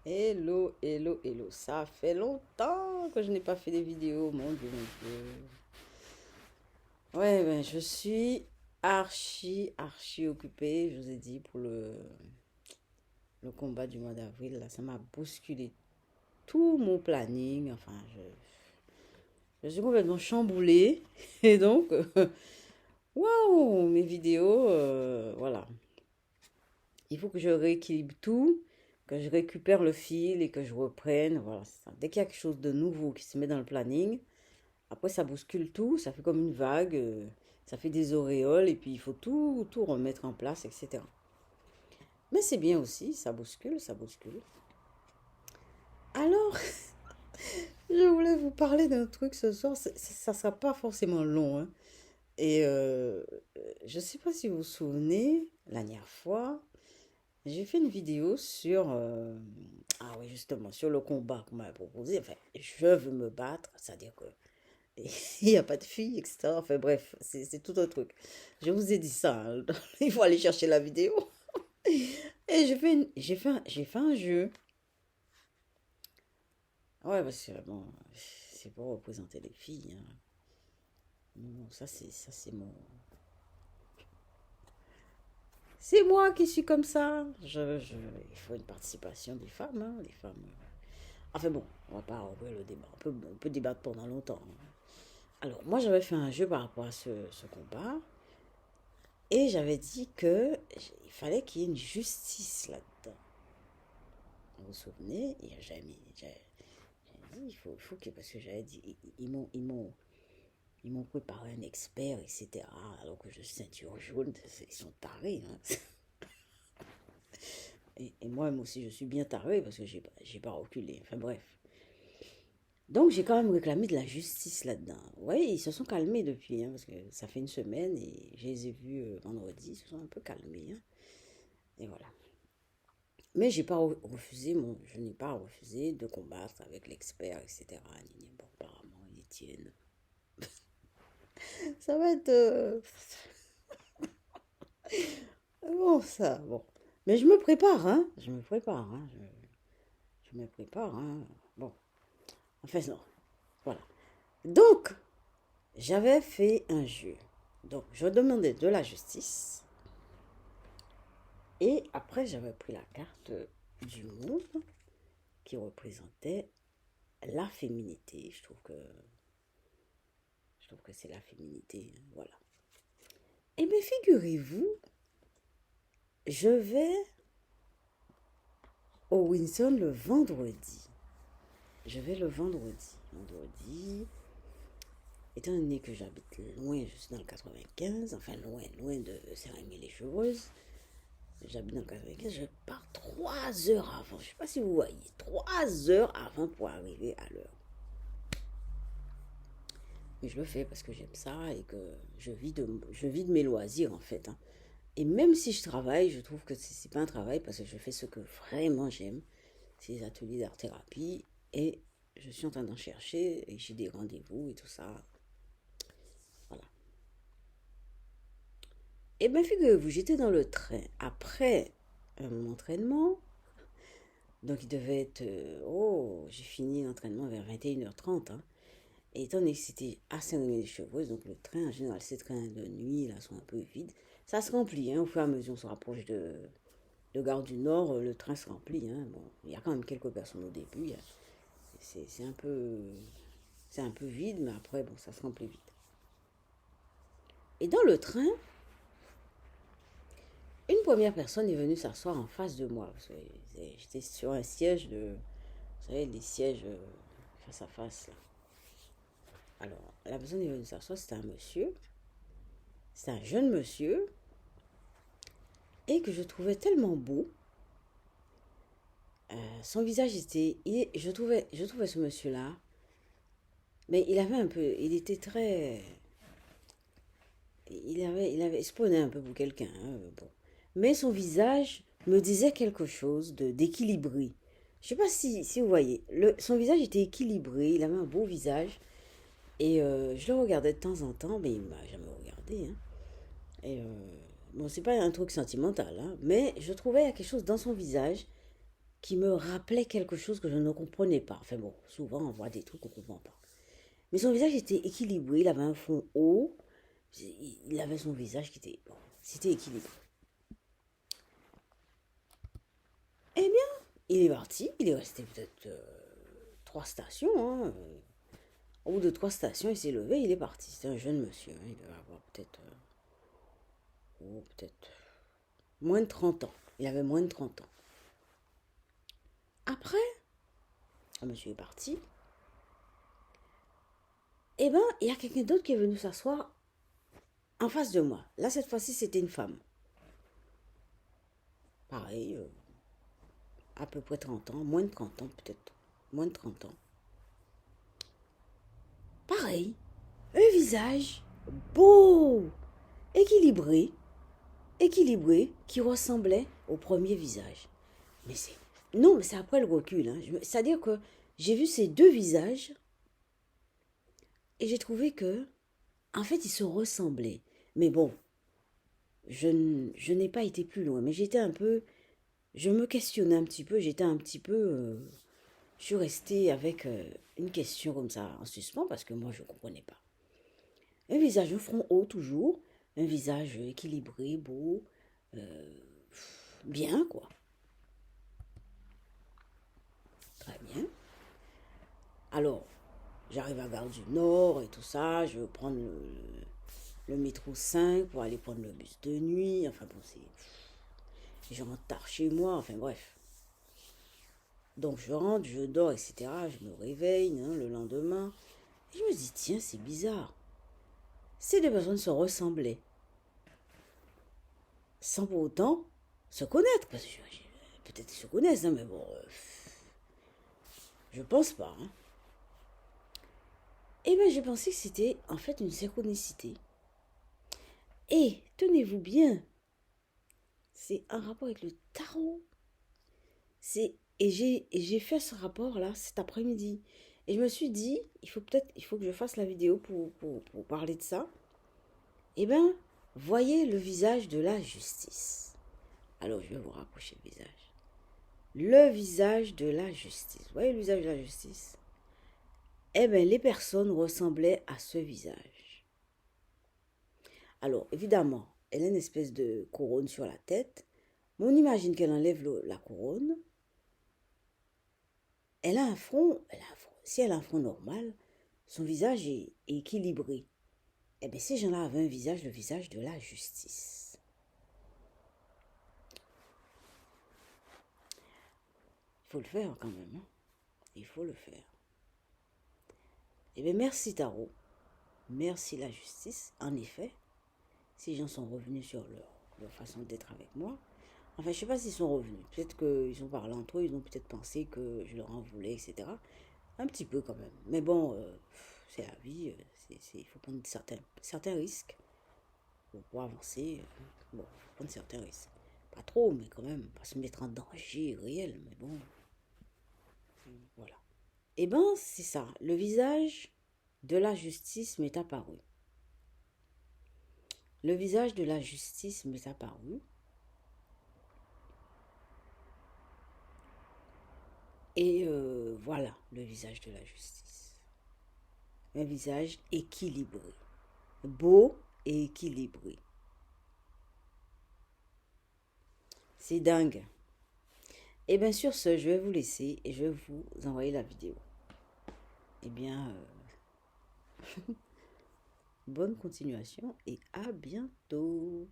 Hello, hello, hello. Ça fait longtemps que je n'ai pas fait des vidéos, mon Dieu, mon Dieu. Ouais, ben, je suis archi occupée, je vous ai dit, pour le combat du mois d'avril. Là, ça m'a bousculé tout mon planning. Enfin, je suis complètement chamboulée. Et donc, waouh, mes vidéos, voilà. Il faut que je rééquilibre tout, que je récupère le fil et que je reprenne. Voilà, c'est ça. Dès qu'il y a quelque chose de nouveau qui se met dans le planning, après ça bouscule tout, ça fait comme une vague, ça fait des auréoles et puis il faut tout remettre en place, etc. Mais c'est bien aussi, ça bouscule, ça bouscule. Alors, je voulais vous parler d'un truc ce soir, ça sera pas forcément long, hein. Et je sais pas si vous vous souvenez, la dernière fois, j'ai fait une vidéo sur, ah oui, justement, sur le combat qu'on m'avait proposé. Enfin, je veux me battre, c'est-à-dire que il n'y a pas de fille, etc. Enfin bref, c'est tout un truc. Je vous ai dit ça, hein. Il faut aller chercher la vidéo. Et j'ai fait un jeu. Ouais, parce que bon, c'est pour représenter les filles, hein. Bon, ça c'est mon, c'est moi qui suis comme ça. Il faut une participation des femmes, hein, les femmes. Enfin bon, on va pas ouvrir le débat. On peut débattre pendant longtemps, hein. Alors, moi, j'avais fait un jeu par rapport à ce combat et j'avais dit que il fallait qu'il y ait une justice là-dedans. Vous vous souvenez? Et j'avais dit, il faut que, parce que j'avais dit, ils m'ont préparé un expert, etc. Alors que je suis ceinture jaune, ils sont tarés, hein. Et moi aussi, je suis bien taré parce que j'ai pas reculé. Enfin bref. Donc j'ai quand même réclamé de la justice là-dedans. Oui, ils se sont calmés depuis, hein, parce que ça fait une semaine et je les ai vus vendredi, ils se sont un peu calmés, hein. Et voilà. Mais j'ai pas refusé, je n'ai pas refusé de combattre avec l'expert, etc. Bon, apparemment, ils tiennent. Ça va être... bon, ça, bon. Mais je me prépare, hein. Je me prépare, hein. Je me prépare, hein. Bon, enfin non. Voilà. Donc, j'avais fait un jeu. Donc, je demandais de la justice. Et après, j'avais pris la carte du monde qui représentait la féminité. Je trouve que c'est la féminité, hein, voilà. Et bien, figurez-vous, je vais au Windsor le vendredi. Je vais le vendredi. Vendredi, étant donné que j'habite loin, je suis dans le 95, enfin loin de Saint-Rémy-les-Cheveuses. J'habite dans le 95, je pars 3 heures avant. Je ne sais pas si vous voyez, 3 heures avant pour arriver à l'heure. Mais je le fais parce que j'aime ça et que je vis de mes loisirs en fait, hein. Et même si je travaille, je trouve que c'est pas un travail parce que je fais ce que vraiment j'aime. C'est les ateliers d'art-thérapie et je suis en train d'en chercher et j'ai des rendez-vous et tout ça. Voilà. Et bien, figurez-vous, j'étais dans le train après mon entraînement. Donc, il devait être. Oh, j'ai fini l'entraînement vers 21h30, hein. Et étant donné que c'était à Saint-Rémy-les-Cheveuses, donc le train, en général, ces trains de nuit, là, sont un peu vides. Ça se remplit, hein, au fur et à mesure, on se rapproche de Gare du Nord, le train se remplit, hein. Bon, il y a quand même quelques personnes au début. C'est un peu vide, mais après, bon, ça se remplit vite. Et dans le train, une première personne est venue s'asseoir en face de moi. Parce que j'étais sur un siège de. Vous savez, les sièges face à face, là. Alors, la personne est venue s'asseoir, c'était un monsieur. C'était un jeune monsieur. Et que je trouvais tellement beau. Son visage était. Je trouvais ce monsieur-là. Mais il avait un peu. Il était très. Il se prenait un peu pour quelqu'un, hein, bon. Mais son visage me disait quelque chose d'équilibré. Je sais pas si vous voyez. Son visage était équilibré. Il avait un beau visage. Et je le regardais de temps en temps, mais il m'a jamais regardé, hein. Et bon, c'est pas un truc sentimental, hein, mais je trouvais quelque chose dans son visage qui me rappelait quelque chose que je ne comprenais pas. Enfin bon, souvent on voit des trucs qu'on ne comprend pas. Mais son visage était équilibré, il avait un fond haut, il avait son visage qui était... Bon, c'était équilibré. Eh bien, il est parti, il est resté peut-être 3 stations. Hein. Au bout de 3 stations, il s'est levé, il est parti. C'est un jeune monsieur, hein, il devait avoir peut-être moins de 30 ans. Il avait moins de 30 ans. Après, le monsieur est parti. Eh bien, il y a quelqu'un d'autre qui est venu s'asseoir en face de moi. Là, cette fois-ci, c'était une femme. Pareil, à peu près 30 ans, moins de 30 ans peut-être. Moins de 30 ans. Pareil, un visage beau, équilibré, qui ressemblait au premier visage. Mais c'est... Non, mais c'est après le recul. Hein. C'est-à-dire que j'ai vu ces deux visages et j'ai trouvé que, en fait, ils se ressemblaient. Mais bon, je n'ai pas été plus loin. Mais j'étais un peu... Je me questionnais un petit peu. J'étais un petit peu... je suis restée avec une question comme ça en suspens parce que moi, je ne comprenais pas. Un visage, un front haut toujours. Un visage équilibré, beau. Bien, quoi. Très bien. Alors, j'arrive à Gare du Nord et tout ça. Je veux prendre le métro 5 pour aller prendre le bus de nuit. Enfin bon, c'est... Je rentre tard chez moi. Enfin bref. Donc je rentre, je dors, etc. Je me réveille hein, le lendemain. Et je me dis, tiens, c'est bizarre. Ces deux personnes se ressemblaient. Sans pour autant se connaître. Parce que peut-être qu'ils se connaissent, hein, mais bon... je pense pas. Hein. Eh bien, j'ai pensé que c'était en fait une synchronicité. Et, tenez-vous bien, c'est un rapport avec le tarot. Et j'ai fait ce rapport-là cet après-midi. Et je me suis dit, il faut que je fasse la vidéo pour parler de ça. Eh bien, voyez le visage de la justice. Alors, je vais vous rapprocher le visage. Le visage de la justice. Vous voyez le visage de la justice? Eh bien, les personnes ressemblaient à ce visage. Alors, évidemment, elle a une espèce de couronne sur la tête. Mais on imagine qu'elle enlève la couronne. Elle a un front, si elle a un front normal, son visage est équilibré. Eh bien, ces gens-là avaient un visage, le visage de la justice. Il faut le faire quand même. Hein? Il faut le faire. Eh bien, merci Tarot. Merci la justice. En effet, ces gens sont revenus sur leur façon d'être avec moi. Enfin, je ne sais pas s'ils sont revenus. Peut-être qu'ils ont parlé entre eux, ils ont peut-être pensé que je leur en voulais, etc. Un petit peu quand même. Mais bon, c'est la vie. Il faut prendre certains risques pour avancer. Bon, il faut prendre certains risques. Pas trop, mais quand même, pas se mettre en danger réel. Mais bon, voilà. Eh ben, c'est ça. Le visage de la justice m'est apparu. Le visage de la justice m'est apparu. Et voilà le visage de la justice. Un visage équilibré. Beau et équilibré. C'est dingue. Et bien sur ce, je vais vous laisser et je vais vous envoyer la vidéo. Eh bien, bonne continuation et à bientôt.